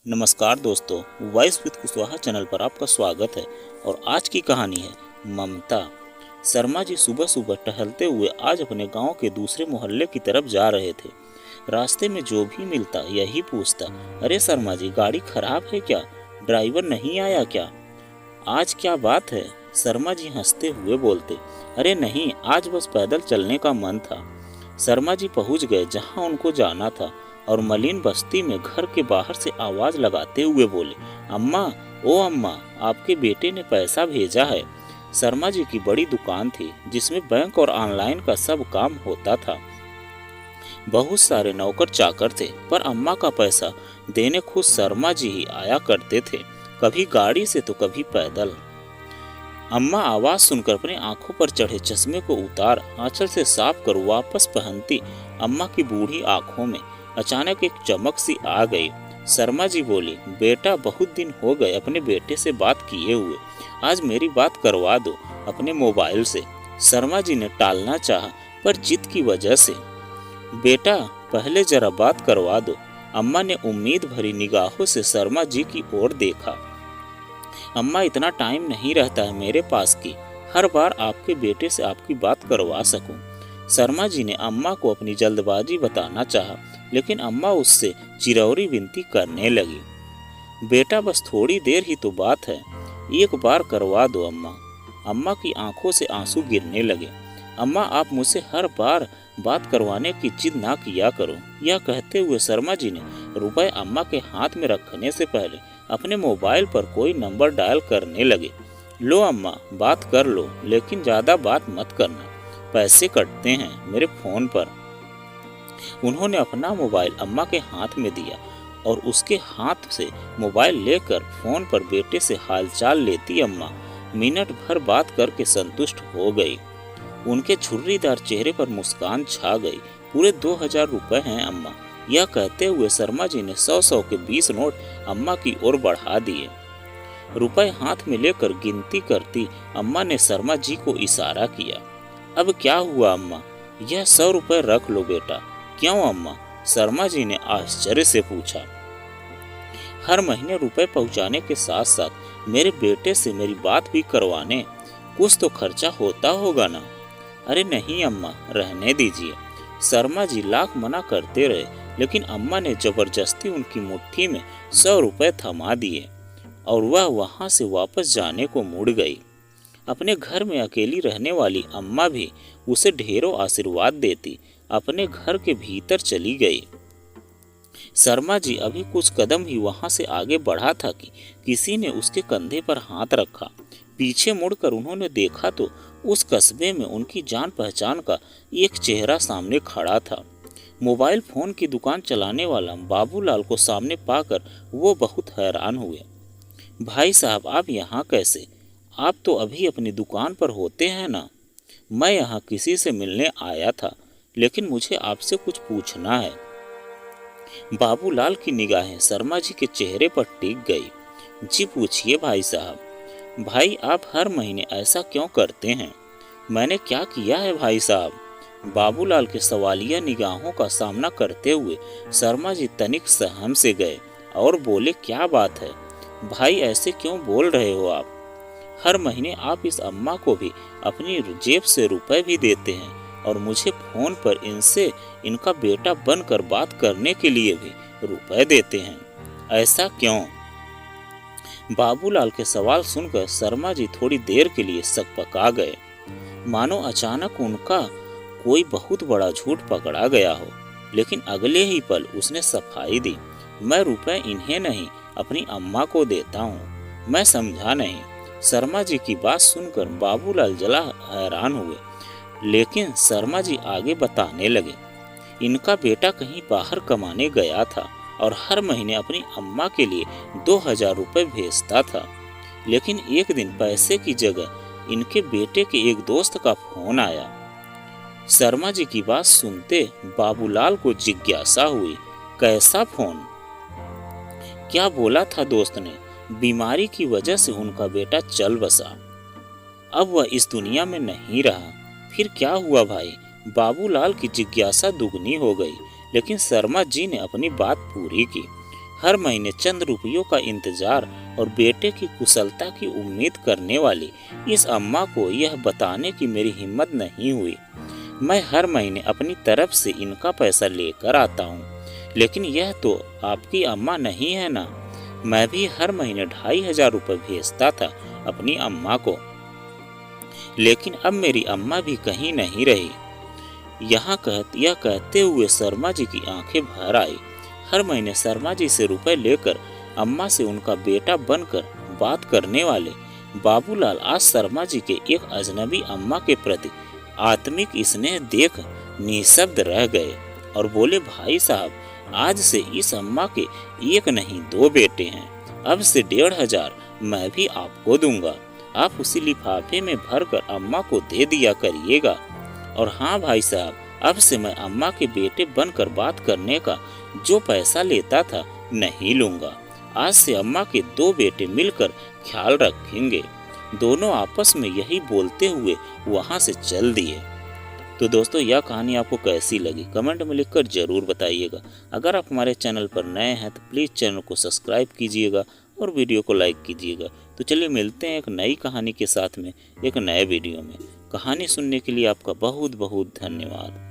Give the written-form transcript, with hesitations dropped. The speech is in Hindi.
नमस्कार दोस्तों, वॉइस विद कुशवाहा चैनल पर आपका स्वागत है। और आज की कहानी है ममता। शर्मा जी सुबह सुबह टहलते हुए आज अपने गांव के दूसरे मोहल्ले की तरफ जा रहे थे। रास्ते में जो भी मिलता यही पूछता, अरे शर्मा जी, गाड़ी खराब है क्या? ड्राइवर नहीं आया क्या? आज क्या बात है? शर्मा जी हंसते हुए बोलते, अरे नहीं, आज बस पैदल चलने का मन था। शर्मा जी पहुंच गए जहां उनको जाना था और मलिन बस्ती में घर के बाहर से आवाज लगाते हुए बोले, अम्मा, ओ अम्मा, आपके बेटे ने पैसा भेजा है। शर्मा जी की बड़ी दुकान थी जिसमें बैंक और ऑनलाइन का सब काम होता था। बहुत सारे नौकर चाकर थे, पर अम्मा का पैसा देने खुद शर्मा जी ही आया करते थे, कभी गाड़ी से तो कभी पैदल। अम्मा आवाज सुनकर अपने आंखों पर चढ़े चश्मे को उतार आंचल से साफ कर वापस पहनती। अम्मा की बूढ़ी आंखों में अचानक एक चमक सी आ गई। शर्मा जी बोली, बेटा, बहुत दिन हो गए अपने बेटे से बात किए हुए, आज मेरी बात करवा दो अपने मोबाइल से। शर्मा जी ने टालना चाहा, पर जिद की वजह से। बेटा, पहले जरा बात करवा दो। अम्मा ने उम्मीद भरी निगाहों से शर्मा जी की ओर देखा। अम्मा, इतना टाइम नहीं रहता है मेरे पास कि हर बार आपके बेटे से आपकी बात करवा सकूं। शर्मा जी ने अम्मा को अपनी जल्दबाजी बताना चाहा, लेकिन अम्मा उससे चिरौरी विनती करने लगी। बेटा, बस थोड़ी देर ही तो बात है, एक बार करवा दो अम्मा। अम्मा की आंखों से आंसू गिरने लगे। अम्मा, आप मुझसे हर बार बात करवाने की जिद ना किया करो। यह कहते हुए शर्मा जी ने रुपए अम्मा के हाथ में रखने से पहले अपने मोबाइल पर कोई नंबर डायल करने लगे। लो अम्मा, बात कर लो, लेकिन ज्यादा बात मत करना, पैसे कटते हैं मेरे फोन पर। उन्होंने अपना मोबाइल अम्मा के हाथ में दिया और उसके हाथ से मोबाइल लेकर फोन पर बेटे से हालचाल लेती अम्मा मिनट भर बात करके संतुष्ट हो गई। उनके झुर्रीदार चेहरे पर मुस्कान छा गई। पूरे 2000 रुपए हैं अम्मा। यह कहते हुए शर्मा जी ने 100-100 के 20 नोट अम्मा की ओर बढ़ा दिए। रुपए हाथ में लेकर गिनती करती अम्मा ने शर्मा जी को इशारा किया। अब क्या हुआ अम्मा? यह 100 रुपए रख लो बेटा। क्यों अम्मा? शर्मा जी ने आश्चर्य से पूछा। हर महीने रुपए पहुंचाने के साथ साथ मेरे बेटे से मेरी बात भी करवाने, कुछ तो खर्चा होता होगा ना? अरे नहीं अम्मा, रहने दीजिए। शर्मा जी लाख मना करते रहे, लेकिन अम्मा ने जबरदस्ती उनकी मुट्ठी में 100 रुपए थमा दिए और वह वहां से वापस जाने को मुड़ गई। अपने घर में अकेली रहने वाली अम्मा भी उसे ढेरों आशीर्वाद देती अपने घर के भीतर चली गई। शर्मा जी अभी कुछ कदम ही वहां से आगे बढ़ा था कि किसी ने उसके कंधे पर हाथ रखा। पीछे मुड़कर उन्होंने देखा तो उस कस्बे में उनकी जान पहचान का एक चेहरा सामने खड़ा था। मोबाइल फोन की दुकान चलाने वाला बाबूलाल को सामने पाकर वो बहुत हैरान हुए। भाई साहब, आप यहाँ कैसे? आप तो अभी अपनी दुकान पर होते हैं ना? मैं यहाँ किसी से मिलने आया था, लेकिन मुझे आपसे कुछ पूछना है। बाबूलाल की निगाहें शर्मा जी के चेहरे पर टिक गई। जी पूछिए भाई साहब। भाई, आप हर महीने ऐसा क्यों करते हैं? मैंने क्या किया है भाई साहब? बाबूलाल के सवालिया निगाहों का सामना करते हुए शर्मा जी तनिक सहम से गए और बोले, क्या बात है भाई, ऐसे क्यों बोल रहे हो आप? हर महीने आप इस अम्मा को भी अपनी जेब से रुपए भी देते हैं और मुझे फोन पर इनसे इनका बेटा बनकर बात करने के लिए भी रुपए देते हैं, ऐसा क्यों? बाबूलाल के सवाल सुनकर शर्मा जी थोड़ी देर के लिए सकपका गए, मानो अचानक उनका कोई बहुत बड़ा झूठ पकड़ा गया हो। लेकिन अगले ही पल उसने सफाई दी, मैं रुपए इन्हें नहीं, अपनी अम्मा को देता हूँ। मैं समझा नहीं। शर्मा जी की बात सुनकर बाबूलाल जला हैरान हुए, लेकिन शर्मा जी आगे बताने लगे, इनका बेटा कहीं बाहर कमाने गया था और हर महीने अपनी अम्मा के लिए 2000 रुपए भेजता था। लेकिन एक दिन पैसे की जगह इनके बेटे के एक दोस्त का फोन आया। शर्मा जी की बात सुनते बाबूलाल को जिज्ञासा हुई, कैसा फोन? क्या बोला था दोस्त ने? बीमारी की वजह से उनका बेटा चल बसा, अब वह इस दुनिया में नहीं रहा। फिर क्या हुआ भाई? बाबूलाल की जिज्ञासा दुगनी हो गई, लेकिन शर्मा जी ने अपनी बात पूरी की। हर महीने चंद रुपयों का इंतजार और बेटे की कुशलता की उम्मीद करने वाली इस अम्मा को यह बताने की मेरी हिम्मत नहीं हुई। मैं हर महीने अपनी तरफ से इनका पैसा लेकर आता हूँ, लेकिन यह तो आपकी अम्मा नहीं है ना। मैं भी हर महीने 2500 रुपये भेजता था अपनी अम्मा को, लेकिन अब मेरी अम्मा भी कहीं नहीं रही। यह कहते हुए शर्मा जी की आंखें भर आई। हर महीने शर्मा जी से रुपए लेकर अम्मा से उनका बेटा बनकर बात करने वाले बाबूलाल आज शर्मा जी के एक अजनबी अम्मा के प्रति आत्मिक स्नेह देख निशब्द रह गए और बोले, भाई साहब, आज से इस अम्मा के एक नहीं 2 बेटे हैं। अब से 1500 मैं भी आपको दूंगा। आप उसी लिफाफे में भरकर अम्मा को दे दिया करिएगा। और हाँ भाई साहब, अब से मैं अम्मा के बेटे बनकर बात करने का जो पैसा लेता था नहीं लूंगा। आज से अम्मा के 2 बेटे मिलकर ख्याल रखेंगे। दोनों आपस में यही बोलते हुए वहां से चल दिए। तो दोस्तों, यह कहानी आपको कैसी लगी कमेंट में लिखकर जरूर बताइएगा। अगर आप हमारे चैनल पर नए हैं तो प्लीज़ चैनल को सब्सक्राइब कीजिएगा और वीडियो को लाइक कीजिएगा। तो चलिए मिलते हैं एक नई कहानी के साथ में एक नए वीडियो में। कहानी सुनने के लिए आपका बहुत बहुत धन्यवाद।